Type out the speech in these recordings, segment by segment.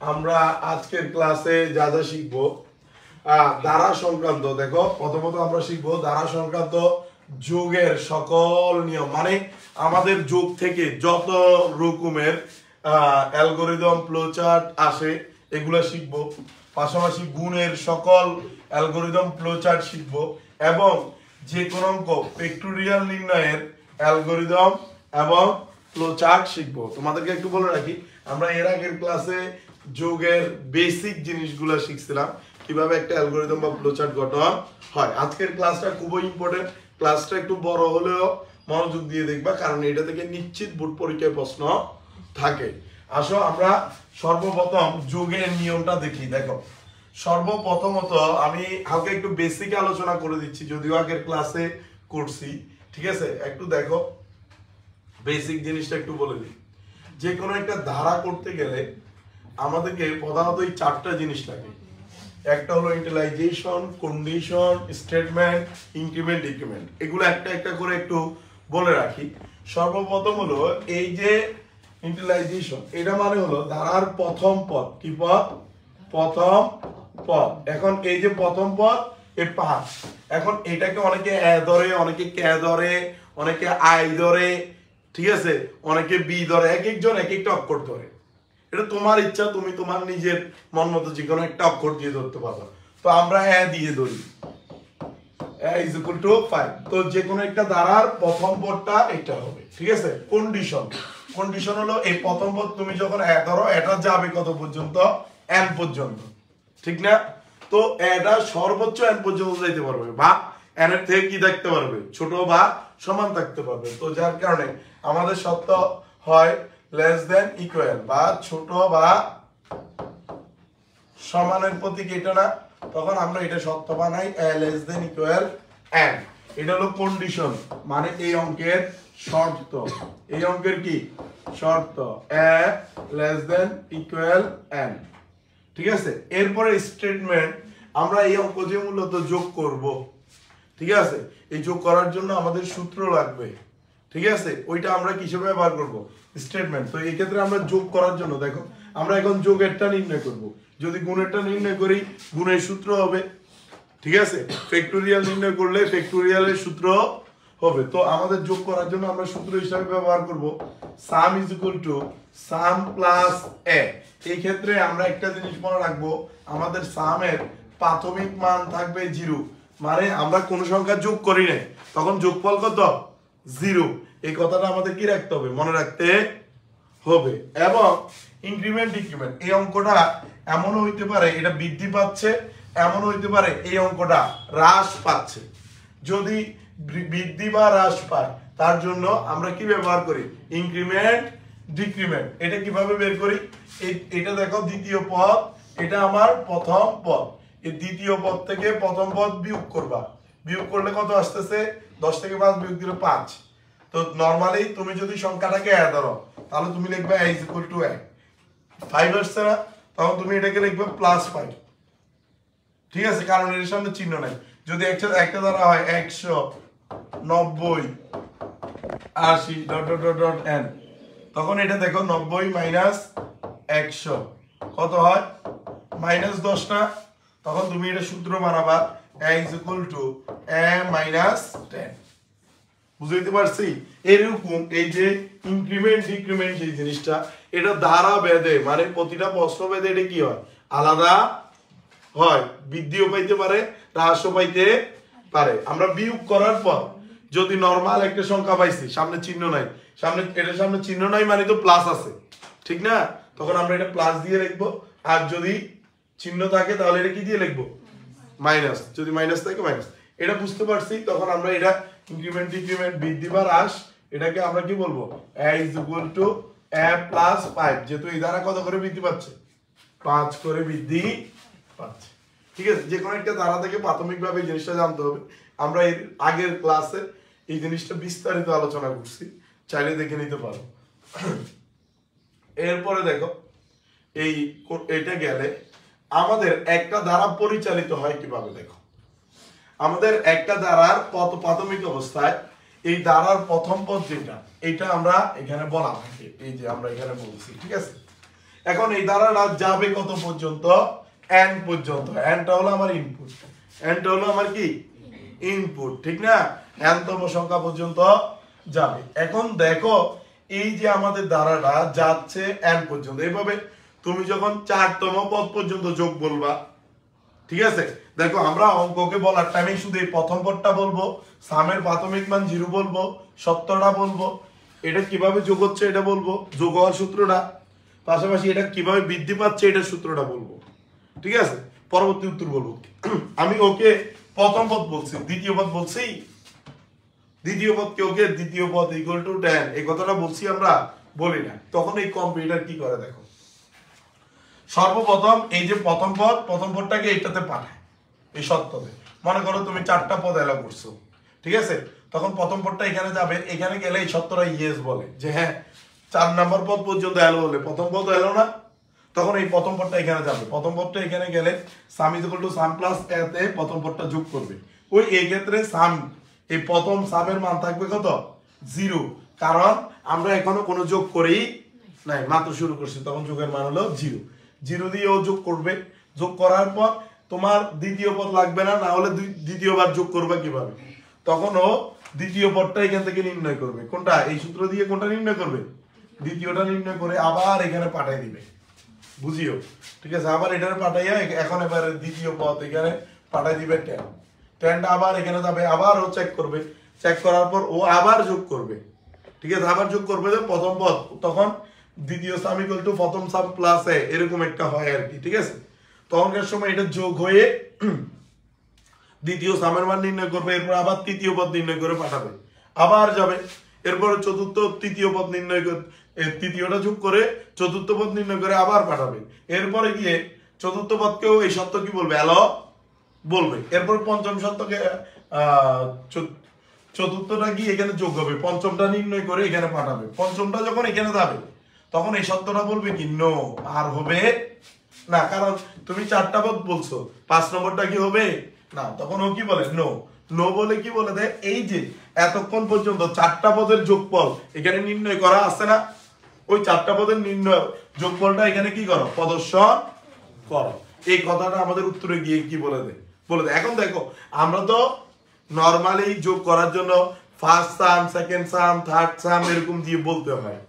আমরা আজকের ক্লাসে যা যা শিখবো দ্বারা সংক্রান্ত। দেখো প্রথমত আমরা শিখবো দ্বারা সংক্রান্ত যোগের সকল নিয়ম, মানে আমাদের যোগ থেকে যত রকমের অ্যালগরিদম ফ্লোচার্ট আসে এগুলা শিখবো। পাশাপাশি গুণের সকল অ্যালগরিদম ফ্লোচার্ট শিখবো এবং যে কোনো অঙ্ক ফ্যাক্টোরিয়াল নির্ণয়ের অ্যালগরিদম এবং ফ্লোচার্ট শিখবো। তোমাদেরকে একটু বলে রাখি, আমরা এর আগের ক্লাসে যোগের বেসিক জিনিসগুলো শিখছিলাম, কিভাবে একটা অ্যালগরিদম বা ফ্লোচার্ট গঠন হয়। আজকের ক্লাসটা খুবই ইম্পর্টেন্ট, ক্লাসটা একটু বড় হলেও মনোযোগ দিয়ে দেখবা, কারণ এটা থেকে নিশ্চিত বোর্ড পরীক্ষায় প্রশ্ন থাকে। আসো আমরা সর্বপ্রথম যোগের নিয়মটা দেখি। দেখো সর্বপ্রথমত আমি হালকা একটু বেসিক আলোচনা করে দিচ্ছি, যদিও আগের ক্লাসে করছি, ঠিক আছে। একটু দেখো বেসিক জিনিসটা একটু বলে দিই। যে কোনো একটা ধারা করতে গেলে আমাদেরকে প্রধানত এই চারটা জিনিস লাগে। একটা হলো ইন্টিগ্রাইজেশন, কন্ডিশন, স্টেটমেন্ট, ইনক্রিমেন্ট, ডিক্রিমেন্ট। এগুলো একটা একটা করে একটু বলে রাখি। সর্বপ্রথম হলো এই যে ইন্টিগ্রাইজেশন, এটা মানে হলো ধারার প্রথম পদ। কি পদ? প্রথম পদ। এখন এই যে প্রথম পদ এ 5, এখন এটাকে অনেকে এ ধরে, অনেকে কে ধরে, অনেকে আই ধরে, ঠিক আছে, অনেকে বি ধরে, এক একজন এক একটা অক্ষর ধরে। এটা তোমার ইচ্ছা, তুমি তোমার নিজের মন মতো যে কোনো একটা অক্ষর দিয়ে ধরতে পারো। তো আমরা এ দিয়ে ধরি, এ ইজ ইকুয়াল টু 5। তো যে কোনো একটা ধারার প্রথম পদটা এটা হবে, ঠিক আছে। কন্ডিশন, কন্ডিশন হলো এই প্রথম পদ তুমি যখন এ ধরো, এটা যাবে কত পর্যন্ত? এন পর্যন্ত, ঠিক না? তো এটা সর্বোচ্চ এন পর্যন্ত যাইতে পারবে, বা এন এর থেকে কি থাকতে পারবে? ছোট বা সমান থাকতে পারবে। তো যার কারণে আমাদের শর্ত হয় লেস দেন ইকুয়াল, বা ছোট বা সমানের প্রতীক এটা না, তখন আমরা এটা শর্ত বানাই লেস দেন ইকুয়াল এন। এটা হলো কন্ডিশন, মানে এই অঙ্কের শর্ত। এই অঙ্কের কি শর্ত? এ লেস দেন ইকুয়াল এন, ঠিক আছে। এরপরে স্টেটমেন্ট, আমরা এই অঙ্ক যে মূলত যোগ করব, ঠিক আছে, এই যোগ করার জন্য আমাদের সূত্র লাগবে, ঠিক আছে। ওইটা আমরা কিসে ব্যবহার করব? স্টেটমেন্ট। তো এই ক্ষেত্রে আমরা যোগ করার জন্য দেখো আমরা এখন যোগেরটা নির্ণয় করব। যদি গুণেরটা নির্ণয় করি, গুণের সূত্র হবে, ঠিক আছে। ফ্যাক্টোরিয়াল নির্ণয় করলে ফ্যাক্টোরিয়ালের সূত্র হবে। তো আমাদের যোগ করার জন্য আমরা সূত্র হিসাবে ব্যবহার করব sum is equal to sum plus A. এই ক্ষেত্রে আমরা একটা জিনিস মনে রাখবো, আমাদের সামের প্রাথমিক মান থাকবে 0, মানে আমরা কোন সংখ্যা যোগ করি নাই, তখন যোগফল কত? 0। এই কথাটা আমাদের কি রাখতে হবে? মনে রাখতে হবে। এবং ইনক্রিমেন্ট, ডিক্রিমেন্ট, এই অঙ্কটা এমন হইতে পারে এটা বৃদ্ধি পাচ্ছে, এমন হইতে পারে এই অঙ্কটা হ্রাস পাচ্ছে। যদি বৃদ্ধি বা হ্রাস পায়, তার জন্য আমরা কি ব্যবহার করি? Increment, decrement. এটা কিভাবে বের করি? এটা দেখো দ্বিতীয় পদ, এটা আমার প্রথম পদ। এই দ্বিতীয় পদ থেকে প্রথম পদ বিয়োগ করবা, বিয়োগ করলে কত আসতেছে? 10 থেকে 5 বিয়োগ দিলে 5। তো নরমালি তুমি যদি সংখ্যাটাকে এ ধরো, তাহলে তুমি লিখবে a is equal to a। 5 আসছে না, তখন তুমি এটাকে লিখবে +5, ঠিক আছে, কারণ এর সামনে চিহ্ন নাই। যদি একটা দ্বারা হয় 100, 90, 80 dot dot dot dot n, তখন এটা দেখো 90 মাইনাস 100 কত হয়? -10 না? তখন তুমি এটা সূত্র বানাবা a is equal to a minus 10। বুঝতে পারছি? এরকম এই যে ইনক্রিমেন্ট, ডিক্রিমেন্ট যে জিনিসটা, এটা দ্বারা ভেদে, মানে প্রতিটা প্রশ্ন ভেদে এটা কি হয়? আলাদা হয়। বৃদ্ধিও পাইতে পারে, হ্রাসও পাইতে পারে। আমরা বিয়োগ করার পর যদি নরমাল একটা সংখ্যা পাইছি, সামনে চিহ্ন নাই, এটার সামনে চিহ্ন নাই মানে তো প্লাস আছে, ঠিক না? তখন আমরা এটা প্লাস দিয়ে লিখবো। আর যদি চিহ্ন থাকে তাহলে এটা কি দিয়ে লিখবো? মাইনাস। যদি মাইনাস থাকে মাইনাস। এটা বুঝতে পারছি। তখন আমরা এটা ইনক্রিমেন্ট, ডিক্রিমেন্ট, বৃদ্ধি বা হ্রাস, এটাকে আমরা কি বলবো? a is equal to a plus 5। যেহেতু এই দ্বারা কত করে বৃদ্ধি পাচ্ছে? 5 করে বৃদ্ধি পাচ্ছে, ঠিক আছে। যে কোনো একটা ধারা থেকে প্রাথমিকভাবে এই জিনিসটা জানতে হবে। আমরা এর আগের ক্লাসে এই জিনিসটা বিস্তারিত আলোচনা করছি, চাইলে দেখে নিতে পারো। এরপরে দেখো এটা গেলে আমাদের একটা ধারা পরিচালিত হয় কিভাবে। দেখো আমাদের একটা ধারার প্রাথমিক অবস্থায় এই ধারার প্রথম পদ যেটা, এটা আমরা এখানে বলা থাকে, এই যে আমরা এখানে বলছি, ঠিক আছে। এখন এই ধারাটা যাবে কত পর্যন্ত, n পর্যন্ত। nটা হলো আমার ইনপুট, nটা হলো আমার কি ইনপুট, ঠিক না? n তম সংখ্যা পর্যন্ত যাবে। এখন দেখো এই যে আমাদের ধারাটা যাচ্ছে n পর্যন্ত, এইভাবে তুমি যখন 4তম পদ পর্যন্ত যোগ বলবা, ঠিক আছে? দেখো আমরা অঙ্ককে বলার টাইমে শুধু এই প্রথম পদটা বলবো, সামের প্রাথমিক মান 0 বলবো, সত্যটা বলবো, এটা কিভাবে যোগ হচ্ছে এটা বলবো, যোগ হওয়ার সূত্রটা, পাশাপাশি এটা কিভাবে বৃদ্ধি পাচ্ছে এটার সূত্রটা বলবো, ঠিক আছে? পরবর্তী উত্তর বলবো। আমি ওকে প্রথম পদ বলছি, দ্বিতীয় পদ বলছি, দ্বিতীয় পদ কে ওকে দ্বিতীয় পদ ইকুয়াল টু 10 এই কথাটা বলছি আমরা, বলি না। তখন এই কম্পিউটার কি করে দেখো, সর্বপ্রথম এই যে প্রথম পদটাকে এইটাতে পাঠায়, এই সত্যতে। মনে করো তুমি 4টা পদ এলো করছো, ঠিক আছে? তখন প্রথম পদটা এখানে যাবে, এখানে গেলে এই সত্যটা ইয়েস বলে যে হ্যাঁ 4 নম্বর পদ পর্যন্ত এলো বলে, প্রথম পদ এলো না, তখন এই প্রথম পদটা এখানে যাবে। প্রথম পদটা এখানে গেলে sum is equal to sum plus A তে প্রথম পদটা যোগ করবে। ওই এই ক্ষেত্রে সাম, এই প্রথম সামের মান থাকবে কত, 0, কারণ আমরা এখনো কোনো যোগ করি নাই, মাত্র শুরু করছি, তখন যোগের মান হলো 0। 0 দিয়ে ও যোগ করবে, যোগ করার পর তোমার দ্বিতীয় পদ লাগবে না, না হলে দ্বিতীয়বার যোগ করবে কিভাবে, তখন ও দ্বিতীয় পদটা এখান থেকে নির্ণয় করবে। কোনটা, এই সূত্র দিয়ে কোনটা নির্ণয় করবে, দ্বিতীয়টা নির্ণয় করে আবার এখানে পাঠাই দিবে, বুঝিও, ঠিক আছে? আবার এটারে পাঠাইয়া এখন এবার দ্বিতীয় পদ এখানে পাঠাই দিবে 10, 10টা আবার এখানে যাবে, আবার ও চেক করবে, চেক করার পর ও আবার যোগ করবে, ঠিক আছে? আবার যোগ করবে যে প্রথম পদ, তখন দ্বিতীয় সাম ইকুয়াল টু প্রথম সাম প্লাস এ, এরকম একটা হয় আর কি, ঠিক আছে? তখনকার সময় এটা যোগ হয়ে দ্বিতীয় সামের মান নির্ণয় করবে, এরপর আবার তৃতীয় পদ নির্ণয় করে পাঠাবে, আবার যাবে, এরপর চতুর্থ তৃতীয় পদ নির্ণয় করে তৃতীয়টা যোগ করে চতুর্থ পদ নির্ণয় করে আবার পাঠাবে। এরপরে গিয়ে চতুর্থ পদকেও এই সত্য কি বলবে, এলো বলবে। এরপর পঞ্চম সত্যকে চতুর্থটা গিয়ে এখানে যোগ হবে, পঞ্চমটা নির্ণয় করে এখানে পাঠাবে। পঞ্চমটা যখন এখানে যাবে তখন এই সত্যটা বলবে কি নো, আর হবে না, কারণ তুমি 4টা পদ বলছো, 5 নম্বরটা কি হবে না, তখন ও কি বলে নো। নো বলে কি বলে দেয়, এই যে এতক্ষণ পর্যন্ত 4টা পদের যোগফল এখানে নির্ণয় করা আছে না, ওই 4টা পদের নির্ণয় যোগফলটা এখানে কি করো, প্রদর্শন করো। এই কথাটা আমাদের উত্তরে গিয়ে কি বলে দেয়, বলে দেয়। এখন দেখো আমরা তো নরমালি যোগ করার জন্য ফার্স্ট সাম, সেকেন্ড সাম, থার্ড সাম এরকম দিয়ে বলতে হয়,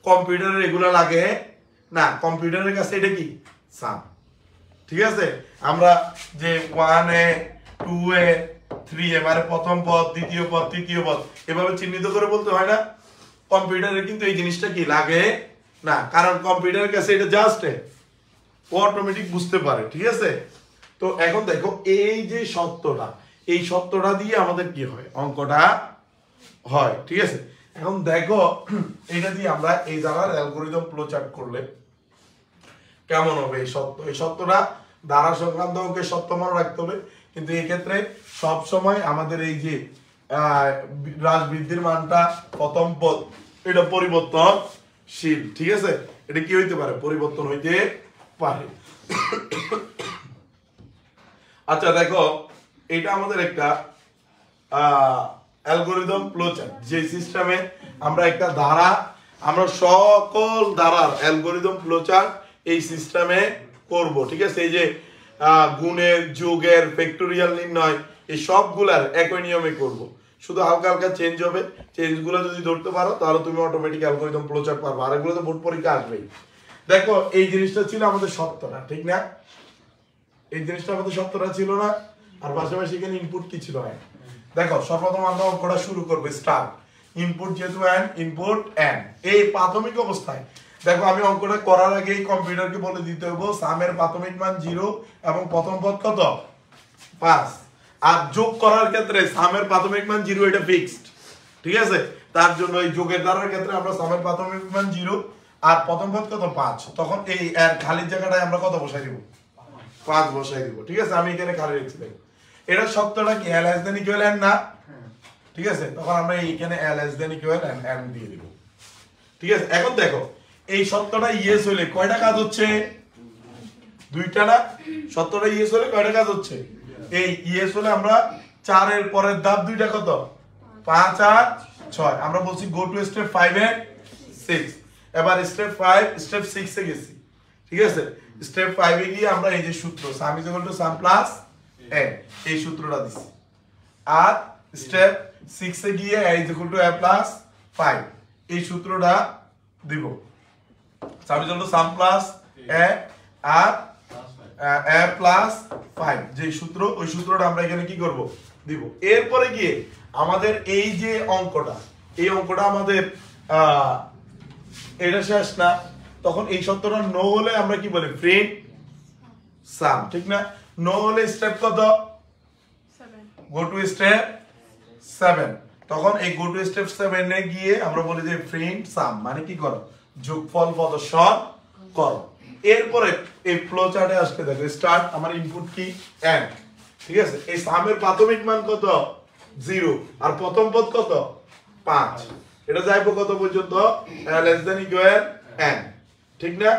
কম্পিউটারে এগুলো লাগে না, কম্পিউটারের কাছে এটা কি সাম, ঠিক আছে? আমরা যে 1 এ 2 এ 3 এ মানে প্রথম পদ, দ্বিতীয় পদ, তৃতীয় পদ এভাবে চিহ্নিত করে বলতে হয় না, কম্পিউটারে কিন্তু এই জিনিসটা কি লাগে না, কারণ কম্পিউটারের কাছে এটা জাস্ট ও অটোমেটিক বুঝতে পারে, ঠিক আছে? তো এখন দেখো এই যে সত্যটা, এই সত্যটা দিয়ে আমাদের কি হয়, অঙ্কটা হয়, ঠিক আছে? এখন দেখো এটা দিয়ে আমরা এই ধারার অ্যালগরিদম ফ্লো চার্ট করলে কেমন হবে এই সত্য, এই সত্যটা ধারা সংক্রান্ত অঙ্কের সত্য মনে রাখতে হবে, কিন্তু এই ক্ষেত্রে সব সময় আমাদের এই যে হ্রাস বৃদ্ধির মানটা প্রথম পদ এটা পরিবর্তনশীল, ঠিক আছে? এটা কি হইতে পারে, পরিবর্তন হইতে পারে। আচ্ছা দেখো এটা আমাদের একটা অ্যালগরিদম ফ্লোচার্ট, যে সিস্টেমে আমরা একটা ধারা, আমরা সকল ধারার অ্যালগরিদম ফ্লোচার্ট এই সিস্টেমে করব, ঠিক আছে? এই যে গুণের, যোগের, ফ্যাক্টোরিয়াল নির্ণয় এই সবগুলার একই নিয়মে করব, শুধু হালকা হালকা চেঞ্জ হবে। চেঞ্জগুলো যদি ধরতে পারো তাহলে তুমি অটোমেটিক অ্যালগরিদম ফ্লোচার্ট পারবে, আর এগুলো তো বোর্ড পরীক্ষা আসবেই। দেখো এই জিনিসটা ছিল আমাদের সত্যটা, ঠিক না? এই জিনিসটা আমাদের সত্যটা ছিল না, আর পাশাপাশি এখানে ইনপুট কি ছিল, দেখো সর্বপ্রথম আমরা অঙ্কটা শুরু করব, স্টার্ট। ইনপুট যেহেতু n, ইনপুট n, এই প্রাথমিক অবস্থায় দেখো আমি অঙ্কটা করার আগে কম্পিউটারকে বলে দিতে হবে সামের প্রাথমিক মান 0 এবং প্রথম পদ কত 5, আর যোগ করার ক্ষেত্রে সামের প্রাথমিক মান 0 এটা ফিক্সড, ঠিক আছে? তার জন্য এই যোগের ধারার ক্ষেত্রে আমরা সামের প্রাথমিক মান 0 আর প্রথম পদ কত 5, তখন এই এর খালির জায়গাটায় আমরা কত বসাই দিব, 5 বসাই দিব, ঠিক আছে? আমি এখানে খালি রেখেছি, দেখো এটা সত্যটা কি l less than equal n না, ঠিক আছে? তখন আমরা এইখানে l less than equal n দিয়ে দিব, ঠিক আছে? এখন দেখো এই সত্যটা ইয়েস হইলে কয়টা কাজ হচ্ছে, দুইটা না? সত্যটা ইয়েস হলে কয়টা কাজ হচ্ছে, এই ইয়েস হলে আমরা 4 এর পরের ধাপ দুইটা কত 5 আর 6, আমরা বলছি গো টু স্টেপ 5 এন্ড 6। এবার স্টেপ 5 স্টেপ 6 এ গেছি, ঠিক আছে স্টেপ 5 এ গিয়ে আমরা এই যে সূত্র সাম is equal to sum plus n এই সূত্রটা দিছি আর স্টেপ 6 এ গিয়ে a is equal to a plus 5 এই সূত্রটা দিব sum is equal to sum plus a আর a প্লাস 5 যে সূত্র ওই সূত্রটা আমরা এখানে কি করব দিব এরপরে গিয়ে আমাদের এই যে অঙ্কটা আমাদের এটা শেষ না তখন এই সূত্রটা নো হলে আমরা কি বলি প্রিন্ট সাম ঠিক না নো হলে স্টেপ কত 7 গো টু স্টেপ 7 তখন এই গো টু স্টেপ 7 এ গিয়ে আমরা বলি যে প্রিন্ট সাম মানে কি করো যোগফল প্রদর্শন করো এরপরে এই ফ্লো চার্টে আসবে দেখো স্টার্ট আমার ইনপুট কি n ঠিক আছে এই সামের প্রাথমিক মান কত 0 আর প্রথম পদ কত 5 এটা যাইবো কত পর্যন্ত লেস দ্যান ইকুয়াল n ঠিক না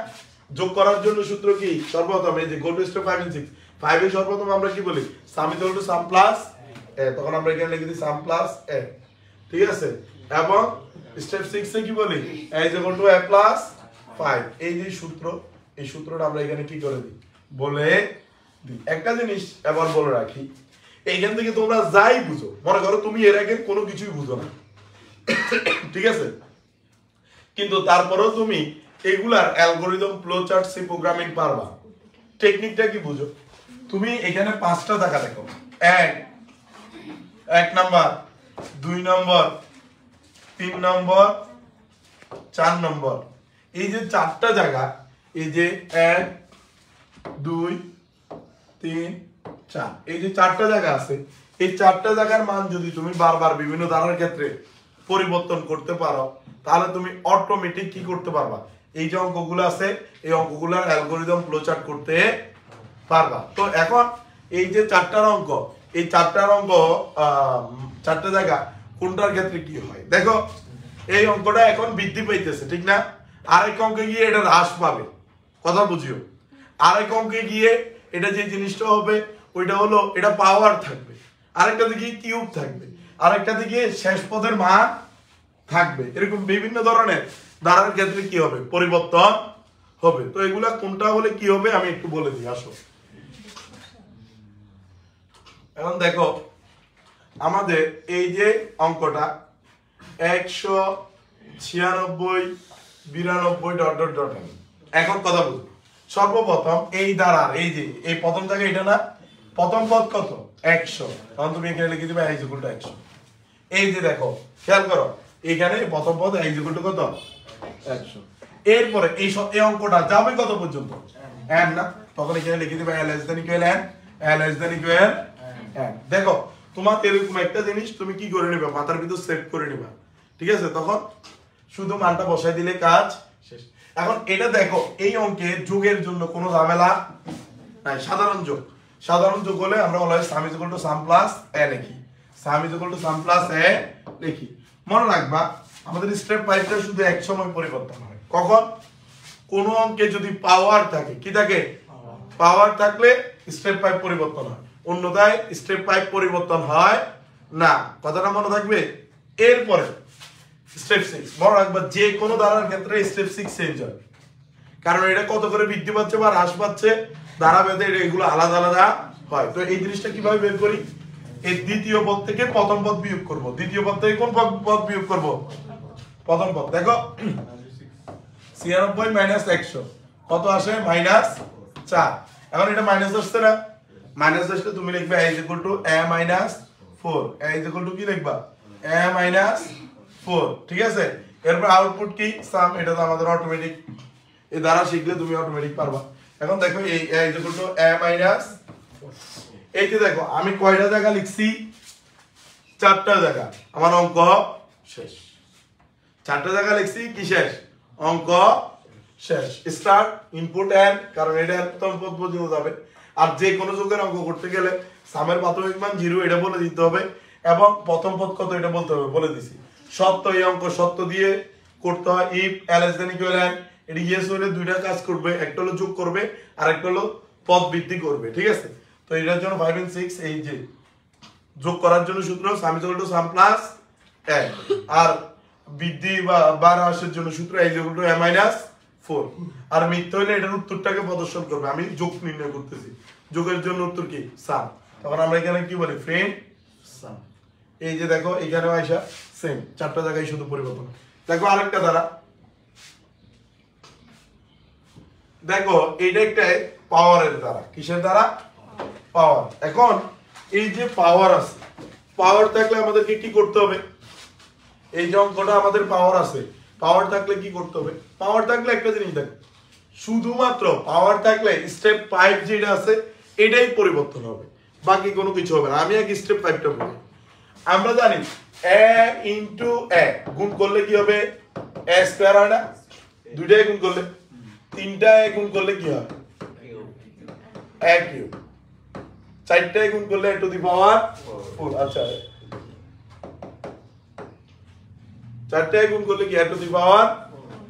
যোগ করার জন্য সূত্র কি সর্বপ্রথম এই যে গো টু স্টেপ 5 and 6 5 এ সর্বপ্রথম আমরা কি বলি সাম equal to sum plus a তখন আমরা এখানে লিখে দিই সাম প্লাস a ঠিক আছে এবং স্টেপ 6 এ কি বলি a is equal to a plus 5 এই যে সূত্র এই সূত্রটা আমরা এখানে কি করে দিই বলে দিই একটা জিনিস এবার বলে রাখি এইখান থেকে তোমরা যাই বুঝো মনে করো তুমি এর আগে কোনো কিছুই বুঝো না ঠিক আছে কিন্তু তারপরেও তুমি এগুলার algorithm flow chart C programming পারবা টেকনিকটা কি বুঝো তুমি এখানে 5টা জায়গা দেখো এক নাম্বার 2 নাম্বার 3 নাম্বার 4 নাম্বার এই যে 4টা জায়গা এই যে 1 2 3 4 এই যে 4টা জায়গা আছে এই 4টা জায়গার মান যদি তুমি বারবার বিভিন্ন ধারার ক্ষেত্রে পরিবর্তন করতে পারো তাহলে তুমি অটোমেটিক কি করতে পারবা এই যে অঙ্কগুলো আছে এই অঙ্কগুলোর অ্যালগরিদম ফ্লো চার্ট করতে পারবা তো এখন এই যে 4টার অঙ্ক এই 4টার অঙ্ক 4টা জায়গা কোনটার ক্ষেত্রে কি হয় দেখো এই অঙ্কটা এখন বৃদ্ধি পাইতেছে ঠিক না আরেক অঙ্কে গিয়ে এটা হ্রাস পাবে কথা বুঝিও আরেক অঙ্কে গিয়ে এটা যে জিনিসটা হবে ওইটা হলো এটা পাওয়ার থাকবে আরেকটা দিকে কিউব থাকবে আরেকটা দিকে শেষ পদের মান থাকবে এরকম বিভিন্ন ধরনের ধারার ক্ষেত্রে কি হবে পরিবর্তন হবে তো এগুলা কোনটা হলে কি হবে আমি একটু বলে দিই আসো এখন দেখো আমাদের এই যে অঙ্কটা 196 92 ডট ডট ডট এখন কথা বলবো সর্বপ্রথম এই ধারার এই যে এই প্রথম জায়গায় এটা না প্রথম পদ কত 100 তখন তুমি এখানে লিখে দিবে i = 100 এই যে দেখো খেয়াল করো এখানে প্রথম পদ i = কত 100 এরপরে এই অঙ্কটা যাবে কত পর্যন্ত n না তখন এখানে লিখে দিবে l > n l > n দেখো তোমার এরকম একটা জিনিস তুমি কি করে নিবা মাথার ভিতর সেট করে নিবা ঠিক আছে তখন শুধু মানটা বসাই দিলে কাজ শেষ এখন এটা দেখো এই অঙ্কে যোগের জন্য কোনো ঝামেলা নাই সাধারণ যোগ হলে আমরা always some is equal to sum plus a লিখি সাম is equal to sum plus a লিখি মনে রাখবা আমাদের স্টেপ 5টা শুধু এক সময় পরিবর্তন হয় কখন কোন অঙ্কে যদি পাওয়ার থাকে কি থাকে পাওয়ার থাকলে স্টেপ 5 পরিবর্তন হয় অন্যথায় স্টেপ 5 পরিবর্তন হয় না কথাটা মনে থাকবে এরপরে স্টেপ 6 মনে রাখবা যে কোনো ধারার ক্ষেত্রে স্টেপ 6 চেঞ্জ হয় কারণ এটা কত করে বৃদ্ধি পাচ্ছে বা হ্রাস পাচ্ছে ধারা ভেদে এগুলো আলাদা আলাদা হয় তো এই জিনিসটা কিভাবে বের করি এই দ্বিতীয় পদ থেকে প্রথম পদ বিয়োগ করব দ্বিতীয় পদ থেকে কোন পদ বিয়োগ করব প্রথম পদ দেখো 96 - 100 কত আসে -4 এখন এটা মাইনাস আসছে না মাইনাস আসলে তুমি লিখবে a = a - 4 a = কি লিখবা a - 4 ঠিক আছে এরপর আউটপুট কি সাম এটা তো আমাদের অটোমেটিক এই দ্বারা শিখলে তুমি অটোমেটিক পারবা এখন দেখো এই a = a - এই যে দেখো আমি কয়টা জায়গা লিখছি 4টা জায়গা আমার অঙ্ক শেষ 4টা জায়গা লিখছি কি শেষ অঙ্ক শেষ স্টার্ট ইনপুট n কারণ এটা প্রথম পদ পর্যন্ত যাবে আর যে কোনো যোগের অঙ্ক করতে গেলে সামের প্রাথমিক মান 0 এটা বলে দিতে হবে এবং প্রথম পদ কত এটা বলতে হবে বলে দিছি সত্য এই অঙ্ক সত্য দিয়ে করতে হয় ইফ l > n এটা ইয়েস হলে দুইটা কাজ করবে একটা হলো যোগ করবে আর একটা হলো পদ বৃদ্ধি করবে ঠিক আছে তো এটার জন্য 5 and 6 এই যে যোগ করার জন্য সূত্র সাম is equal to sum plus a আর বৃদ্ধি বা হ্রাসের জন্য সূত্র a = a - 4 আর মিথ্যা হইলে এটার উত্তরটাকে প্রদর্শন করবে আমি যোগ নির্ণয় করতেছি যোগের জন্য উত্তর কি সাম তখন আমরা এখানে কি বলি ফ্রেন্ড সাম এই যে দেখো এখানেও আইসা সেম চারটা জায়গায় শুধু পরিবর্তন দেখো আরেকটা দ্বারা দেখো এইটা একটা পাওয়ারের দ্বারা কিসের দ্বারা পাওয়ার এখন এই যে পাওয়ার আছে পাওয়ার থাকলে আমাদেরকে কি করতে হবে এই যে অঙ্কটা আমাদের পাওয়ার আছে পাওয়ার থাকলে কি করতে হবে পাওয়ার থাকলে একটা জিনিস দেখো শুধুমাত্র পাওয়ার থাকলে স্টেপ 5 যেটা আছে এটাই পরিবর্তন হবে বাকি কোনো কিছু হবে না আমি এক স্টেপ 5টা বলি আমরা জানি a ইনটু a গুণ করলে কি হবে a স্কয়ার হয় না দুইটাই গুণ করলে তিনটায় গুণ করলে কি হয় a কিউব চারটায় গুণ করলে a টু দি পাওয়ার 4 আচ্ছা চারটায় গুণ করলে কি a টু দি পাওয়ার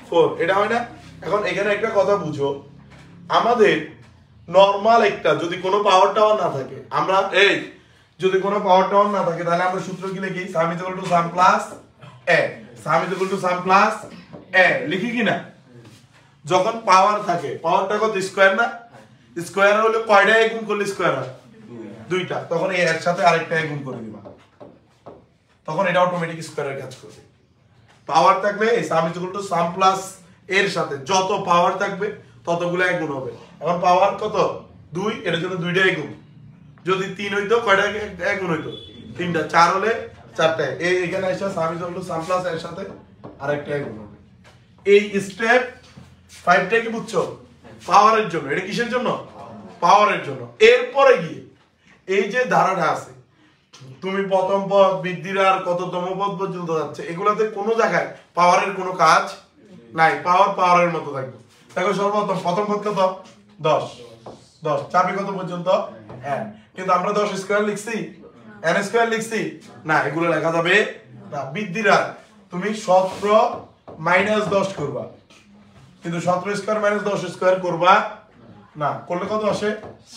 4 এটা হয় না এখন এখানে একটা কথা বুঝো আমাদের নরমাল একটা যদি কোনো পাওয়ার টাওয়ার না থাকে আমরা এই যদি কোনো পাওয়ার টাওয়ার না থাকে তাহলে আমরা সূত্র কি লিখি সাম is equal to sum plus a some is equal to sum plus a লিখি কি না যখন পাওয়ার থাকে পাওয়ারটা কত স্কয়ার না স্কয়ার হলে কয়টায় গুণ করলে স্কয়ার হয় দুইটা তখন এর সাথে আরেকটা গুণ করে দিবা তখন এটা অটোমেটিক স্কয়ারের কাজ করবে পাওয়ার থাকলে এই সাম is equal to sum plus এর সাথে যত পাওয়ার থাকবে ততগুলো গুণ হবে এখন পাওয়ার কত 2 এর জন্য দুইটাই গুণ যদি 3 হইতো কয়টা গুণ হইতো তিনটা 4 হলে চারটা এই এখানে এসে সাম is equal to sum plus এর সাথে আরেকটা গুণ হবে এই স্টেপ 5টা কি বুঝছো পাওয়ারের জন্য এটা কিসের জন্য পাওয়ারের জন্য এরপরে গিয়ে এই যে ধারাটা আছে তুমি প্রথম পদ বৃদ্ধির আর কততম পদ পর্যন্ত যাচ্ছে এগুলাতে কোনো জায়গায় পাওয়ারের কোনো কাজ নাই পাওয়ারের মতো থাকবে দেখো সর্বপ্রথম প্রথম পদ কত 10 চাপি কত পর্যন্ত n কিন্তু আমরা 10 স্কয়ার লিখছি n স্কয়ার লিখছি না এগুলো লেখা যাবে না বৃদ্ধির আর তুমি 17 মাইনাস 10 করবা কিন্তু 17 স্কয়ার মাইনাস 10 স্কয়ার করবা না করলে কত আসে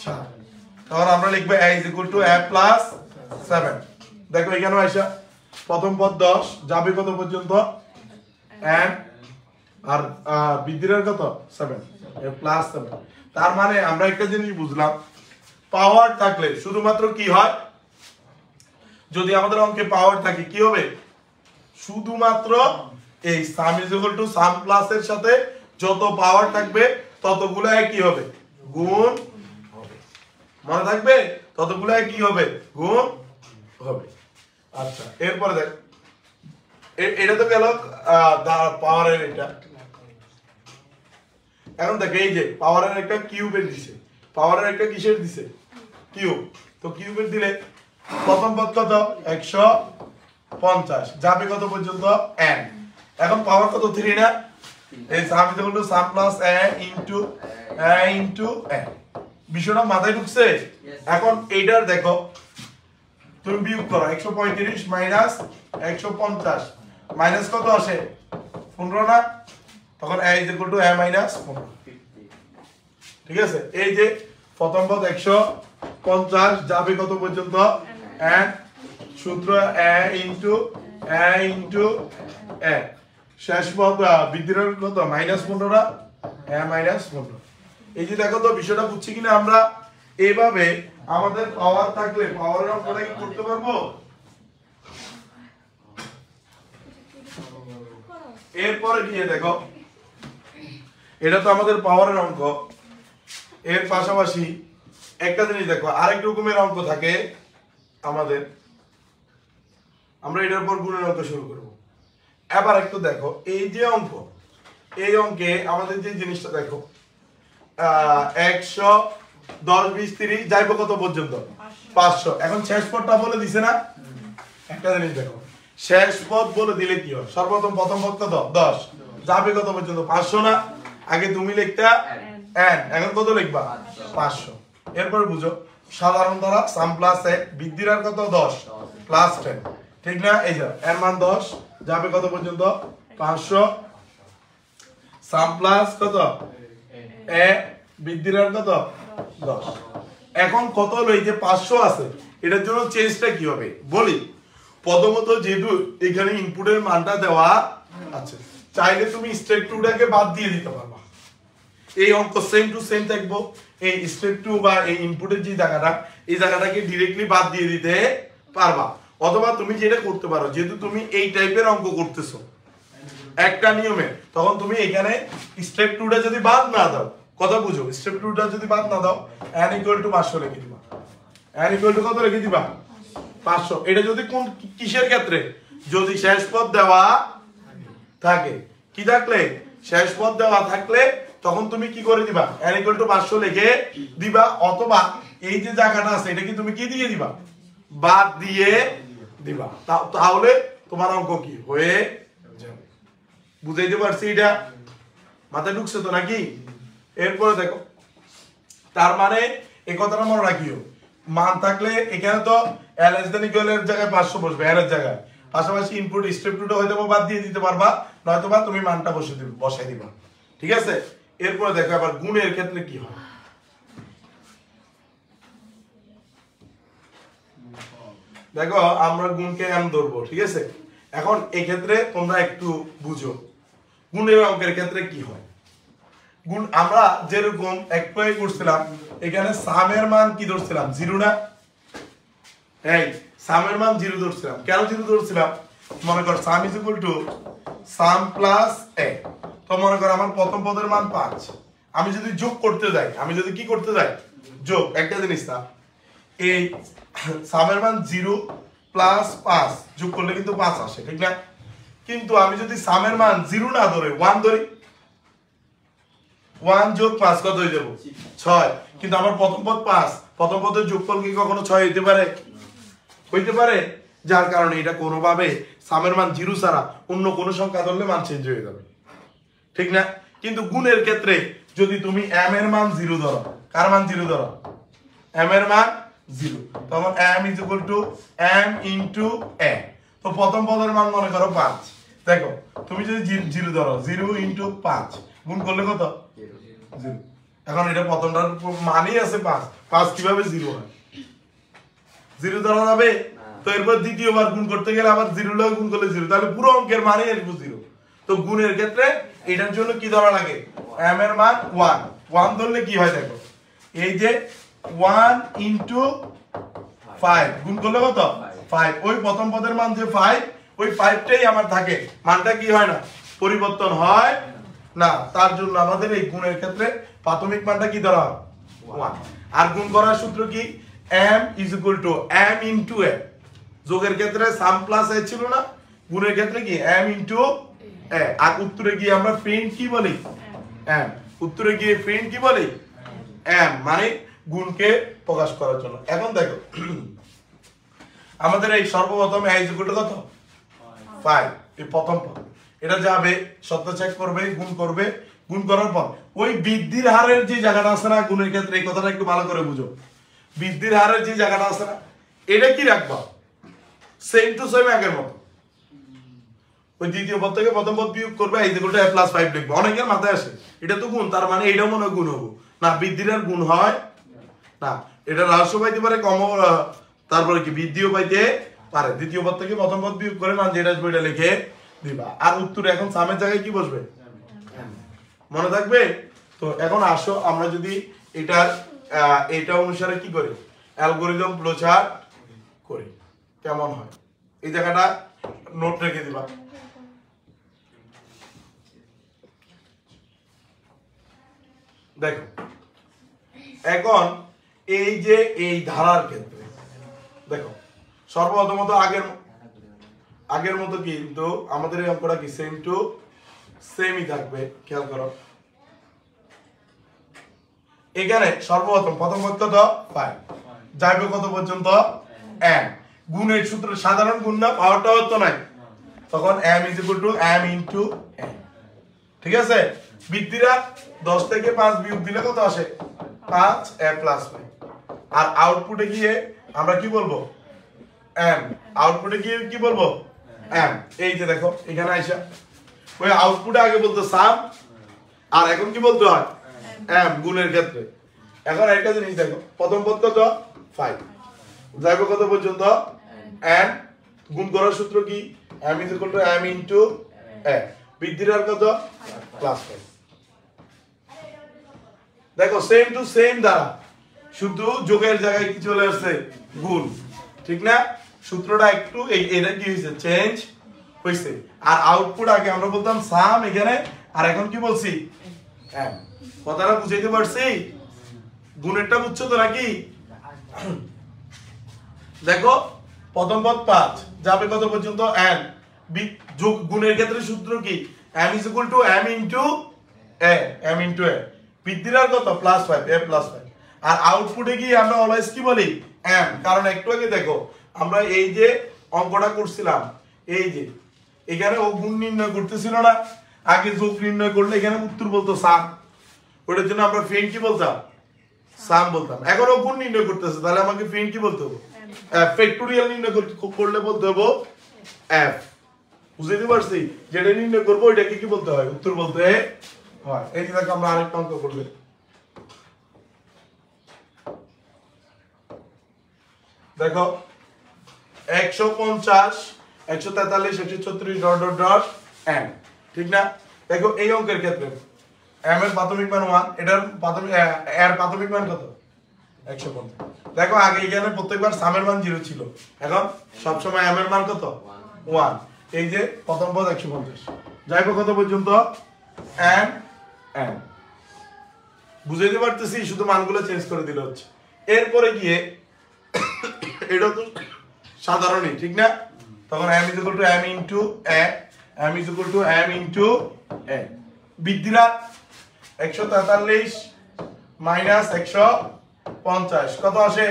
7 তখন আমরা লিখব a = a + 7 দেখো এখানে আইসা প্রথম পদ 10 যাবে কত পর্যন্ত n আর বৃদ্ধির কত 7 a + 7 তার মানে আমরা একটা জিনিস বুঝলাম পাওয়ার থাকলে শুধুমাত্র কি হয় যদি আমাদের অঙ্কে পাওয়ার থাকে কি হবে শুধুমাত্র এই সাম is equal to sum plus এর সাথে যত পাওয়ার থাকবে ততগুলো কি হবে গুণ হবে মনে থাকবে ততগুলো কি হবে গুণ হবে আচ্ছা এরপরে দেখ এটা তো গেল পাওয়ারের এটা এখন দেখ এই যে পাওয়ারের একটা কিউবের দিছে পাওয়ারের একটা কিসের দিছে কিউব তো কিউবের দিলে প্রথম পদ কত 150 যাবে কত পর্যন্ত n এখন পাওয়ার কত 3 না এই সাম is equal to sum plus a into a বিষয়টা মাথায় ঢুকছে এখন এইটার দেখো তুমি বিয়োগ করো 135 মাইনাস 150 মাইনাস কত আসে 15 না তখন a = a - 15 ঠিক আছে এই যে প্রথম পদ 150 যাবে কত পর্যন্ত n সূত্র a ইনটু a শেষ পদ বৃদ্ধির কত -15 না a - 15 এই যে দেখো তো বিষয়টা বুঝছি কিনা আমরা এইভাবে আমাদের পাওয়ার থাকলে পাওয়ারের অঙ্কটা কি করতে পারবো এরপরে গিয়ে দেখো এটা তো আমাদের পাওয়ারের অঙ্ক এর পাশাপাশি একটা জিনিস দেখো আরেক রকমের অঙ্ক থাকে আমাদের আমরা এটার পর গুণের অঙ্ক শুরু করব এবার একটু দেখো এই যে অঙ্ক এই অঙ্কে আমাদের যে জিনিসটা দেখো 100 10 20 30 যাইবো কত পর্যন্ত 500 এখন শেষ পদটা বলে দিছে না একটা জিনিস দেখো শেষ পদ বলে দিলে কি হয় সর্বপ্রথম প্রথম পদ কত 10 যাবে কত পর্যন্ত 500 না আগে তুমি লিখতা n এখন কত লিখবা 500 এরপর বুঝো সাধারণ দ্বারা সাম প্লাস a বৃদ্ধির আর কত 10 প্লাস 10 ঠিক না এই যে এর মান 10 যাবে কত পর্যন্ত 500 সাম প্লাস কত a বৃদ্ধির আর কত 10 এখন কত হলো এই যে 500 আছে এটার জন্য চেঞ্জটা কি হবে বলি প্রথমত যেহেতু এখানে ইনপুটের মানটা দেওয়া আছে চাইলে তুমি স্টেপ 2টাকে বাদ দিয়ে দিতে পারবা এই অঙ্ক সেম টু সেম থাকবো। এই স্টেপ 2 বা এই ইনপুটের যে জায়গাটা, এই জায়গাটাকে ডিরেক্টলি বাদ দিয়ে দিতে পারবা। অথবা তুমি যেটা করতে পারো, যেহেতু তুমি এই টাইপের অঙ্ক করতেছো একটা নিয়মে, তখন তুমি এখানে স্টেপ 2টা যদি বাদ না দাও, কথা বুঝো, স্টেপ 2টা যদি বাদ না দাও, n = 500 লিখে দিবা। n = কত লিখে দিবা? 500। এটা যদি কোন কিসের ক্ষেত্রে? যদি শেষ পদ দেওয়া থাকে। কি থাকলে? শেষ পদ দেওয়া থাকলে তখন তুমি কি করে দিবা? n = 500 লিখে দিবা। অথবা এই যে জায়গাটা আছে এটা কি তুমি কি দিয়ে দিবা? বাদ দিয়ে দিবা। তাহলে তোমার অঙ্ক কি হয়ে যাবে। বুঝাইতে পারছি? এটা মাথায় ঢুকছে তো নাকি? এরপরে দেখো, তার মানে এই কথাটা মনে রাখিও, মান থাকলে এখানে তো l = এর জায়গায় 500 বসবে, n এর জায়গায়। পাশাপাশি ইনপুট স্টেপ 2টা হয়তো বাদ দিয়ে দিতে পারবা, নয়তো বা তুমি মানটা বসাই দিবা। ঠিক আছে? এরপরে দেখো আবার গুণের ক্ষেত্রে কি হয়। দেখো আমরা গুণকে m ধরবো, ঠিক আছে? এখন এই ক্ষেত্রে তোমরা একটু বুঝো গুণের অঙ্কের ক্ষেত্রে কি হয়। গুণ আমরা যেরকম একটু আগে করছিলাম, এখানে সামের মান কি ধরছিলাম? 0 না? এই সামের মান 0 ধরছিলাম। কেন 0 ধরছিলাম? মনে কর সাম সাম প্লাস a। তো মনে কর আমার প্রথম পদের মান 5। আমি যদি যোগ করতে যাই, আমি যদি কি করতে যাই? যোগ। একটা জিনিস না, এই সামের মান 0 প্লাস 5 যোগ করলে কিন্তু 5 আসে, ঠিক না? কিন্তু আমি যদি সামের মান 0 না ধরে 1 ধরি, 1 যোগ 5 কত হয়ে যাবে? 6। কিন্তু আমার প্রথম পদ 5, প্রথম পদের যোগফল কি কখনো 6 হইতে পারে? হইতে পারে। যার কারণে এটা কোনোভাবে সামের মান 0 ছাড়া অন্য কোনো সংখ্যা ধরলে মান চেঞ্জ হয়ে যাবে, ঠিক না? কিন্তু গুণের ক্ষেত্রে যদি তুমি m এর মান 0 ধরো, কার মান 0 ধরো? m এর মান 0, তখন m = m * a। তো প্রথম পদের মান মনে করো 5। দেখো তুমি যদি 0 ধরো, 0 * 5 গুণ করলে কত? 0। এখন এটা প্রথমটার মানই আছে 5, 5 কিভাবে 0 হয়? 0 ধরা যাবে? তো এরপর দ্বিতীয়বার গুণ করতে গেলে আবার 0 লগে গুণ করলে 0, তাহলে পুরো অঙ্কের মানই আসবে 0। তো গুণের ক্ষেত্রে এটার জন্য কি ধরা লাগে? m এর মান 1। 1 ধরলে কি হয় দেখো, এই যে 1 * 5 গুণ করলে কত? 5। ওই প্রথম পদের মান যে 5, ওই 5টাই আমার থাকে, মানটা কি হয় না? পরিবর্তন হয় না। তার জন্য আমাদের এই গুণের ক্ষেত্রে প্রাথমিক মানটা কি ধরা হয়? 1। আর গুণ করার সূত্র কি? m = m * a। যোগের ক্ষেত্রে সাম প্লাস a ছিল না, গুণের ক্ষেত্রে কি? m * a। আর উত্তরে গিয়ে আমরা প্রিন্ট কি বলি? m। উত্তরে গিয়ে প্রিন্ট কি বলি? m, মানে গুণকে প্রকাশ করার জন্য। এখন দেখো আমাদের এই সর্বপ্রথম a = কত? 5। এই প্রথম পদ এটা যাবে, সত্য চেক করবে, গুণ করবে। গুণ করার পর ওই বৃদ্ধির হারের যে জায়গাটা আছে না গুণের ক্ষেত্রে, এই কথাটা একটু ভালো করে বুঝো। বৃদ্ধির হারের যে জায়গাটা আছে না, এটা কি রাখবা? সেম টু সেম আগের মতো। ওই দ্বিতীয় পদ থেকে প্রথম পদ বিয়োগ করবে, a = a + 5 লিখবে। অনেকের মাথায় আসে এটা তো গুণ, তার মানে এটাও মনে হয় গুণ হবো না। বৃদ্ধির হার গুণ হয় না, এটা হ্রাসও পাইতে পারে, কমও, তারপরে কি বৃদ্ধিও পাইতে পারে। দ্বিতীয় পদ থেকে প্রথম পদ বিয়োগ করে মান যেটা আসবে এটা লিখে দিবা। আর উত্তরে এখন সামের জায়গায় কি বসবে? মনে থাকবে? তো এখন আসো আমরা যদি এটা অনুসারে কি করি, অ্যালগরিদম ফ্লোচার্ট করি, কেমন হয়? এই জায়গাটা নোট রেখে দিবা। দেখো এখন এই যে এই ধারার ক্ষেত্রে দেখো সর্বপ্রথমত আগের মতো কিন্তু আমাদের এই অঙ্কটা কি সেম টু সেমই থাকবে। খেয়াল করো এখানে সর্বপ্রথম প্রথম পদ কত? 5 যাইবে কত পর্যন্ত? m। গুণের সূত্র সাধারণ গুণ না, পাওয়ারটা তো নাই, তখন m = m * n। ঠিক আছে? বৃদ্ধিরা 10 থেকে 5 বিয়োগ দিলে কত আসে? 5 a + 5। আর আউটপুটে গিয়ে আমরা কি বলবো? m। আউটপুটে গিয়ে কি বলবো? m। এই যে দেখো এখানে আইসা ওই আউটপুটে আগে বলতো সাম, আর এখন কি বলতে হয়? m গুণের ক্ষেত্রে। এখন একটা জিনিস দেখো, প্রথম পদ কত? 5 যাইবে কত পর্যন্ত? n। গুণ করার সূত্র কি? m = m * a। বৃদ্ধির হার কত? +5। দেখো সেম টু সেম দ্বারা শুধু যোগের জায়গায় কি চলে আসছে গুণ, ঠিক না? সূত্রটা একটু এটা কি হয়েছে চেঞ্জ হয়েছে। আর আউটপুট আগে আমরা বলতাম সাম এখানে, আর এখন কি বলছি এম। কথাটা বুঝাইতে পারছি? গুণেরটা বুঝছো তো নাকি? দেখো প্রথম পদ 5 যাবে কত পর্যন্ত n, যোগ গুণের ক্ষেত্রে সূত্র কি m is equal to m into a, m into a, বৃদ্ধির কত +5 a +5। আর আউটপুটে কি আমরা অলওয়েজ কি বলি m, কারণ একটু আগে দেখো আমরা এই যে অঙ্কটা করছিলাম, এই যে এখানে ও গুণ নির্ণয় করতেছিল না, আগে যোগ নির্ণয় করলে এখানে উত্তর বলতো সাম, ওটার জন্য আমরা ফেন কি বলতাম সাম বলতাম। এখন ও গুণ নির্ণয় করতেছে, তাহলে আমাকে ফেন কি বলতে হবে ফ্যাক্টোরিয়াল নির্ণয় করলে বলতে হবে f। বুঝতে পারছি? যেটা নির্ণয় করবো ওইটাকে কি বলতে হয় উত্তর বলতে হয়। এই যে দেখো আমরা আরেকটা অঙ্ক করবে, দেখো 150 143 136 ডট ডট ডট n, ঠিক না? দেখো এই অঙ্কের ক্ষেত্রে m এর প্রাথমিক মান 1, এটার প্রাথমিক এর প্রাথমিক মান কত 150। দেখো আগে এখানে প্রত্যেকবার সামের মান 0 ছিল, এখন সব সময় m এর মান কত 1। এই যে প্রথম পদ 150 যাইবো কত পর্যন্ত n n। বুঝাইতে পারতেছি? শুধু মানগুলো চেঞ্জ করে দিলে হচ্ছে। এরপরে গিয়ে এটা তো সাধারণই, ঠিক না? তখন m is equal to m into a, m is equal to m into a, বৃদ্ধিরা 143 minus 150 কত আসে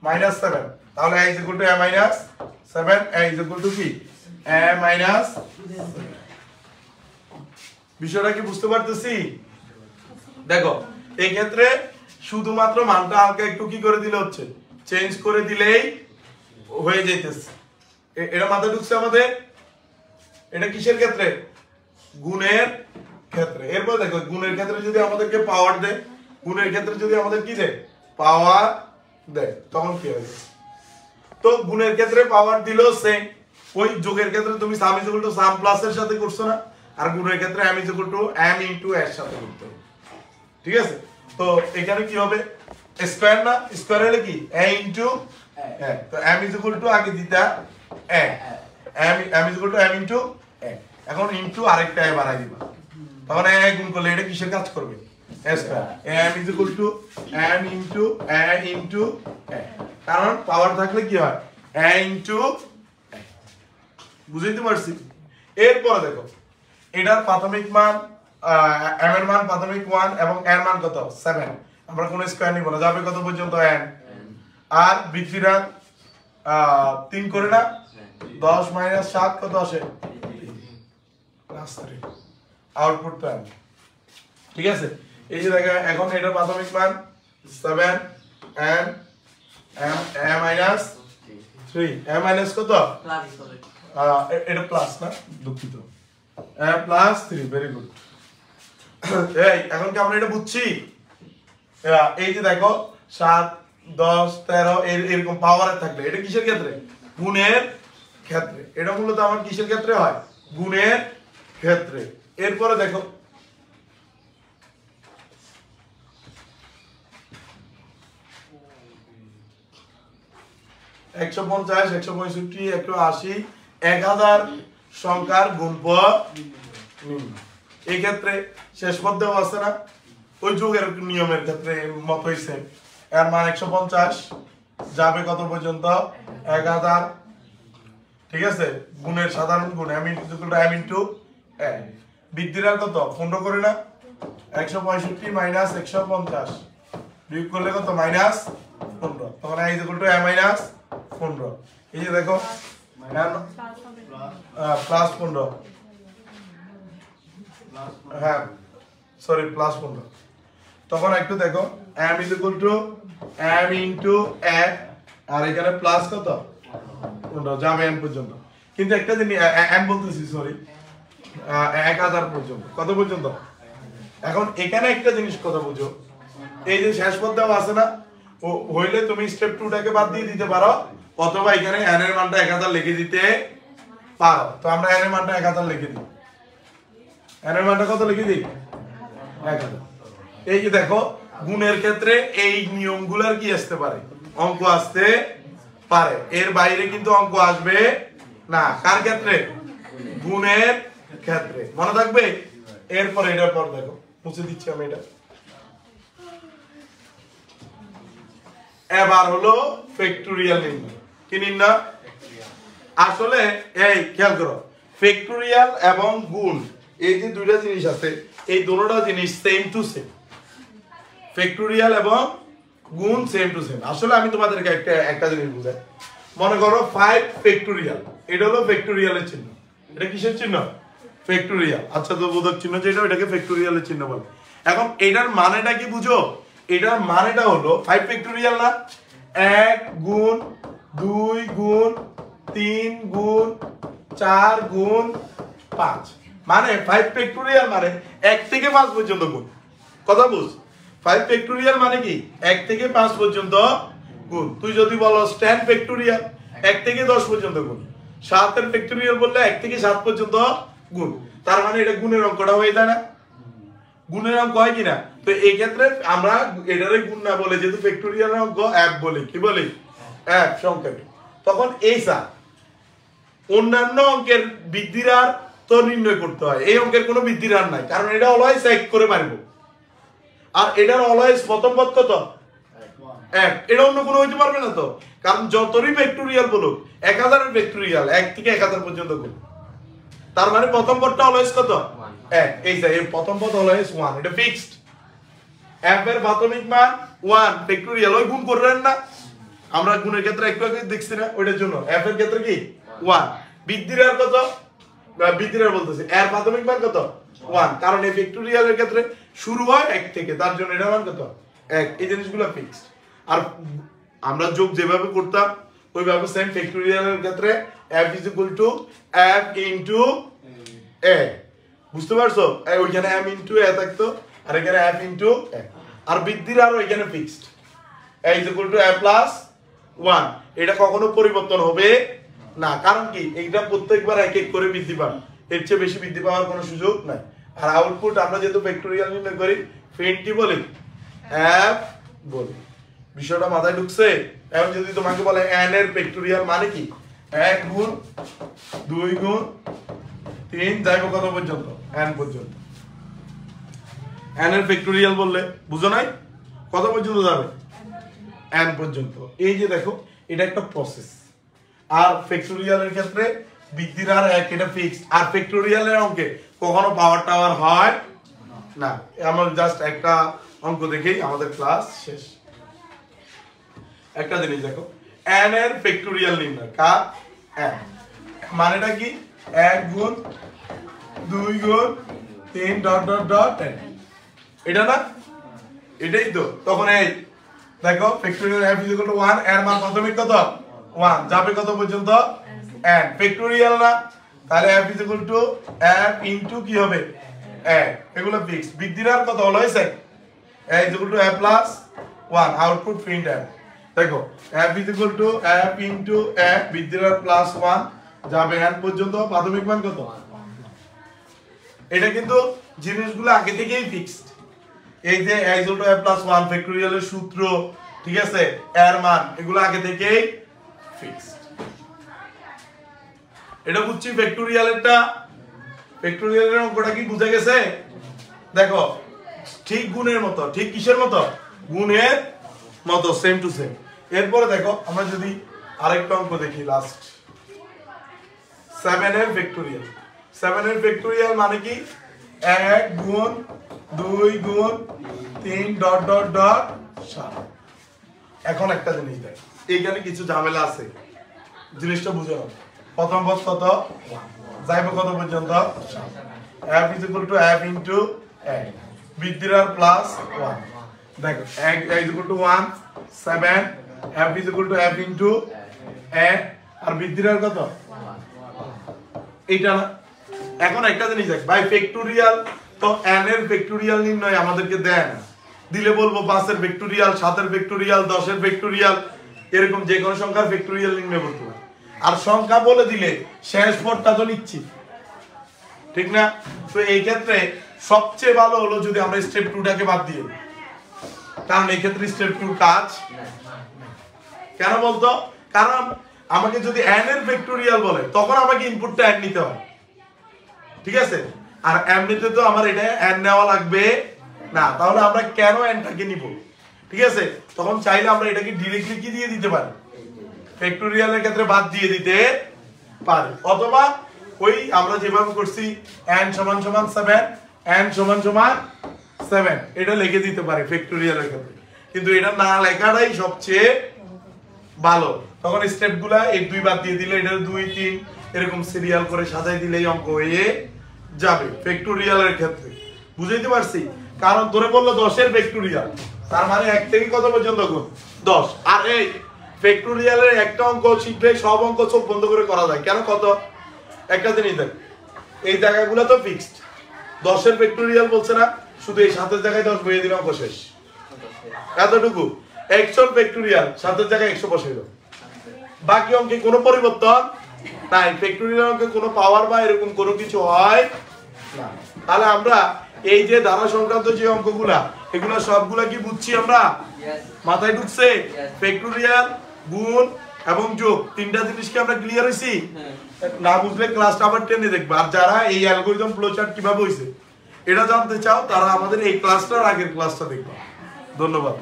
-7, তাহলে a is equal to a minus 7, a is equal to কি a minus। বিষয়টা কি বুঝতে পারতেছি? দেখো এই ক্ষেত্রে শুধুমাত্র মানটা হালকা একটু কি করে দিলে হচ্ছে চেঞ্জ করে দিলেই হয়ে যাইতেছে। এটা মাথায় ঢুকছে আমাদের? এটা কিসের ক্ষেত্রে? গুণের ক্ষেত্রে। এরপর দেখো গুণের ক্ষেত্রে যদি আমাদেরকে পাওয়ার দেয়, গুণের ক্ষেত্রে যদি আমাদের কি দেয় পাওয়ার দেয়, তখন কি হবে? তো গুণের ক্ষেত্রে পাওয়ার দিলো সেম, ওই যোগের ক্ষেত্রে তুমি সাম is equal to sum plus এর সাথে করছো না, আর গুণের ক্ষেত্রে m is equal two m into এর সাথে করতে হবে, ঠিক আছে? তো এখানে কি হবে স্কয়ার না, স্কয়ার হলে কি a ইনটু a, তো m ইজ ইকুয়াল টু আগে দিতা a, m is equal two m into a, এখন ইনটু আরেকটা a বাড়াই দিবা, তখন a গুণ করলে এটা কিসের কাজ করবে a square, m is equal two m into a into a, কারণ পাওয়ার থাকলে কি হয় a ইনটু a। বুঝাইতে পারছি? এরপর দেখো এটার প্রাথমিক মান m এর মান প্রাথমিক 1 এবং এর মান কত 7, আমরা কোন স্কয়ার নিব না, যাবে কত পর্যন্ত n, আর বৃদ্ধিরা 3 করে না 10 মাইনাস 7 কত আসে +3, আউটপুট তো n, ঠিক আছে? এই যে দেখো এখন এটার প্রাথমিক মান 7 and m minus 3, m minus কত এটা প্লাস না, দুঃখিত m plus 3, ভেরি গুড। এই এখন কি আমরা এটা বুঝছি? এই যে দেখো 7 10 13 এরকম পাওয়ারে থাকলে এটা কিসের ক্ষেত্রে গুণের ক্ষেত্রে, এটা মূলত আমার কিসের ক্ষেত্রে হয় গুণের ক্ষেত্রে। এরপরে দেখো একশো 150 165 180 1000 সংখ্যার গুণফল এই ক্ষেত্রে শেষ পদ দেওয়া আছে না, ওই যোগের নিয়মের ক্ষেত্রে মতই সেম। এর মান 150 যাবে কত পর্যন্ত 1000, ঠিক আছে? গুণের সাধারণ গুণ m ইনটু a, বৃদ্ধির কত 15 করে না, 165 মাইনাস 150 বিয়োগ করলে কত -15, তখন a equal to a minus 15। এই যে দেখো প্লাস 15, হ্যাঁ সরি প্লাস 15, তখন একটু দেখো m is equal two m into a, আর এখানে প্লাস কত 15 যাবে m পর্যন্ত, কিন্তু একটা জিনিস m বলতেছি সরি 1000 পর্যন্ত, কত পর্যন্ত? এখন এখানে একটা জিনিস কথা বুঝো, এই যে শেষ পদ দেওয়া আছে না, ও হইলে তুমি স্টেপ 2টাকে বাদ দিয়ে দিতে পারো, অথবা এখানে n এর মানটা 1000 লিখে দিতে পারো। তো আমরা n এর মানটা 1000 লিখে দিই, n এর মানটা কত লিখে দিই 1000। এই যে দেখো গুণের ক্ষেত্রে এই নিয়মগুলোর কি আসতে পারে, অঙ্ক আসতে পারে, এর বাইরে কিন্তু অঙ্ক আসবে না। কার ক্ষেত্রে? গুণের ক্ষেত্রে, মনে থাকবে। এরপর এটার পর দেখো, মুছে দিচ্ছি আমি এটা। এবার হলো ফ্যাক্টোরিয়াল নির্ণয়। কি নির্ণয়? আসলে এই খেয়াল করো, ফ্যাক্টোরিয়াল এবং গুণ এই যে দুইটা জিনিস আছে, এই দুটোটা জিনিস সেম টু সেম। ফ্যাক্টোরিয়াল এবং গুণ সেম টু সেম। আসলে আমি তোমাদেরকে একটা জিনিস বুঝাই। মনে করো 5 ফ্যাক্টোরিয়াল, এটা হলো ফ্যাক্টোরিয়ালের চিহ্ন। এটা কিসের চিহ্ন? ফ্যাক্টোরিয়াল। আচ্ছা, তো বোধক চিহ্ন যেটা, এটাকে ফ্যাক্টোরিয়ালের চিহ্ন বলে। এখন এটার মানেটা কি বুঝো? এটার মানেটা হলো 5 ফ্যাক্টোরিয়াল না, 1 গুণ 2 গুণ 3 গুণ 4 গুণ 5, মানে 5 ফ্যাক্টোরিয়াল মানে 1 থেকে 5 পর্যন্ত গুণ। কথা বুঝ? 5 ফ্যাক্টোরিয়াল মানে কি 1 থেকে 5 পর্যন্ত গুণ। তুই যদি বলো 10 ফ্যাক্টোরিয়াল 1 থেকে 10 পর্যন্ত গুণ, 7 এর ফ্যাক্টোরিয়াল বললে 1 থেকে 7 পর্যন্ত গুণ, তার মানে এটা গুণের অঙ্কটা হয়ে যায় না? গুণের অঙ্ক হয় কিনা? তো এই ক্ষেত্রে আমরা এটারে গুণ না বলে যেহেতু ফ্যাক্টোরিয়াল অঙ্ক অ্যাপ বলি, কি বলি? অ্যাপ সংক্ষেপে। তখন এই অন্যান্য অঙ্কের বৃদ্ধির হার তো নির্ণয় করতে হয়, এই অঙ্কের কোনো বৃদ্ধির হার নাই, কারণ এটা অলওয়েজ এক করে পারবো। আর এটার অলওয়েজ প্রথম পদ কত? 1। এটা অন্য কোনো হইতে পারবে না তো, কারণ যতই ফ্যাক্টোরিয়াল বলুক 1000 এর ফ্যাক্টোরিয়াল 1 থেকে 1000 পর্যন্ত গুণ, তার মানে প্রথম পদটা অলওয়েজ কত? 1। এই প্রথম পদ অলওয়েজ 1, এটা ফিক্সড। f এর প্রাথমিক মান 1 ফ্যাক্টোরিয়াল, ওই গুণ করবেন না, আমরা গুণের ক্ষেত্রে একটু আগে দেখছি না, ওইটার জন্য f এর ক্ষেত্রে কি 1। বৃদ্ধির হার কত? বৃদ্ধির হার বলতেছি, এর প্রাথমিক মান কত? 1, কারণ এই ফ্যাক্টোরিয়ালের ক্ষেত্রে শুরু হয় 1 থেকে, তার জন্য এটার মান কত? 1। এই জিনিসগুলো ফিক্সড। আর আমরা যোগ যেভাবে করতাম ওইভাবে সেম ফ্যাক্টোরিয়ালের ক্ষেত্রে f f ইনটু a, বুঝতে পারছো? ওইখানে m ইনটু a থাকতো, আর এখানে f ইনটু a। আর বৃদ্ধির হার ওইখানে ফিক্সড, a a প্লাস 1। এটা কখনো পরিবর্তন হবে না, কারণ কি এইটা প্রত্যেকবার এক এক করে বৃদ্ধি পায়, এর চেয়ে বেশি বৃদ্ধি পাওয়ার কোনো সুযোগ নাই। আর আউটপুট আমরা যেহেতু ফ্যাক্টোরিয়াল নির্ণয় করি, ফিন কি বলি? f বলি। বিষয়টা মাথায় ঢুকছে? এখন যদি তোমাকে বলে n এর ফ্যাক্টোরিয়াল মানে কি, 1 গুণ 2 গুণ 3 যাইবো কত পর্যন্ত? n পর্যন্ত। n এর ফ্যাক্টোরিয়াল বললে বুঝো নাই কত পর্যন্ত যাবে? n পর্যন্ত। এই যে দেখো, এটা একটা প্রসেস। আর ফ্যাক্টোরিয়ালের ক্ষেত্রে বৃদ্ধির হার 1, এটা ফিক্সড। আর ফ্যাক্টোরিয়ালের অঙ্কে কখনো পাওয়ার টাওয়ার হয় না। আমরা জাস্ট একটা অঙ্ক দেখেই আমাদের ক্লাস শেষ। একটা জিনিস দেখো, n এর ফ্যাক্টোরিয়াল নির্ণয় কার? n মানেটা কি? 1 গুণ 2 গুণ 3 ডট ডট ডট n, এটা না? এটাই তো। তখন এই দেখো ফ্যাক্টোরিয়াল f 1, এর মান প্রাথমিক কত? 1, যাবে কত পর্যন্ত? n। ফ্যাক্টোরিয়াল না, তাহলে f f ইনটু কি হবে? 1। এগুলো ফিক্স। বৃদ্ধির হার কত? Always 1, a a plus 1, output print f। দেখো f f ইনটু a, বৃদ্ধির হার প্লাস 1, যাবে n পর্যন্ত, প্রাথমিক মান কত? এটা কিন্তু জিনিসগুলো আগে থেকেই ফিক্সড। এই যে a a প্লাস 1 ফ্যাক্টোরিয়ালের সূত্র, ঠিক আছে, এর মান, এগুলো আগে থেকেই ফিক্সড। এটা বুঝছি ফ্যাক্টোরিয়ালেরটা। ফ্যাক্টোরিয়ালের অঙ্কটা কি বুঝা গেছে? দেখো ঠিক গুণের মতো, ঠিক কিসের মতো? গুণের মতো, সেম টু সেম। এরপরে দেখো আমরা যদি আরেকটা অঙ্ক দেখি, লাস্ট 7 এর ফ্যাক্টোরিয়াল। 7 এর ফ্যাক্টোরিয়াল মানে কি? 1 গুণ 2 গুণ 3 ডট ডট ডট 7। এখন একটা জিনিস দেখ, এইখানে কিছু ঝামেলা আছে, জিনিসটা বুঝে নাও। প্রথম পদ কত? যাইব কত পর্যন্ত? f f ইনটু a, বৃদ্ধির হার প্লাস 1। দেখো 1 7, f f ইনটু a, আর বৃদ্ধির হার কত? এইটা না। এখন একটা জিনিস দেখ ভাই, ফ্যাক্টোরিয়াল তো n এর ফ্যাক্টোরিয়াল নির্ণয় আমাদেরকে দেন, দিলে বলবো 5 এর ফ্যাক্টোরিয়াল, 7 এর ফ্যাক্টোরিয়াল, 10 এর ফ্যাক্টোরিয়াল, এরকম যে কোনো সংখ্যার ফ্যাক্টোরিয়াল নির্ণয় করতে পারে। আর সংখ্যা বলে দিলে শেষ পদটা তো নিচ্ছি, ঠিক না? তো এই ক্ষেত্রে সবচেয়ে ভালো হলো যদি আমরা স্টেপ 2টাকে বাদ দিয়ে দিই। কারণ এই ক্ষেত্রে স্টেপ 2 কাজ কেন বলতো? কারণ আমাকে যদি n এর ফ্যাক্টোরিয়াল বলে তখন আমাকে ইনপুটটা n নিতে হয়, ঠিক আছে? আর এমনিতে তো আমার এটা n নেওয়া লাগবে না, তাহলে আমরা কেন n টাকে নিব? ঠিক আছে, তখন চাইলে আমরা এটাকে ডাইরেক্টলি কি দিয়ে দিতে পারি, ফ্যাক্টোরিয়ালের ক্ষেত্রে বাদ দিয়ে দিতে পারি, অথবা ওই আমরা যেভাবে করছি n সমান সমান 7 n সমান সমান 7 এটা লিখে দিতে পারি ফ্যাক্টোরিয়ালের ক্ষেত্রে, কিন্তু এটা না লেখাটাই সবচেয়ে ভালো। তখন স্টেপগুলা এই 2 বাদ দিয়ে দিলে এটা 2 3 এরকম সিরিয়াল করে সাজাই দিলেই অঙ্ক হয়ে যাবে ফ্যাক্টোরিয়ালের ক্ষেত্রে। বুঝাইতে পারছি? কারণ ধরে বললো 10 এর ফ্যাক্টোরিয়াল, তার মানে 1 থেকে কত পর্যন্ত গুণ 10। আর এই ফ্যাক্টোরিয়ালের একটা অঙ্ক শিখলে সব অঙ্ক চোখ বন্ধ করে করা যায়। কেন? কত একটা জিনিস দেখ, এই জায়গাগুলো তো ফিক্সড, 10 এর ফ্যাক্টোরিয়াল বলছে না, শুধু এই 7 এর জায়গায় 10 বইয়ে দিলে অঙ্ক শেষ, এতটুকু। 100 ফ্যাক্টোরিয়াল 7 এর জায়গায় 100 বসিয়ে দাও, বাকি অঙ্কে কোনো পরিবর্তন নাই, ফ্যাক্টোরিয়াল অঙ্কে কোনো পাওয়ার বা এরকম কোনো কিছু হয় না। তাহলে আমরা এই যে ধারা সংক্রান্ত যে অঙ্কগুলা, এগুলো সবগুলা কি বুঝছি আমরা? মাথায় ঢুকছে? ফ্যাক্টোরিয়াল, গুণ এবং যোগ তিনটা জিনিস কি আমরা ক্লিয়ার হইছি? না বুঝলে ক্লাসটা আবার টেনে দেখবা। আর যারা এই অ্যালগরিদম ফ্লোচার্ট কিভাবে হইছে এটা জানতে চাও, তারা আমাদের এই ক্লাসটার আগের ক্লাসটা দেখবা। ধন্যবাদ।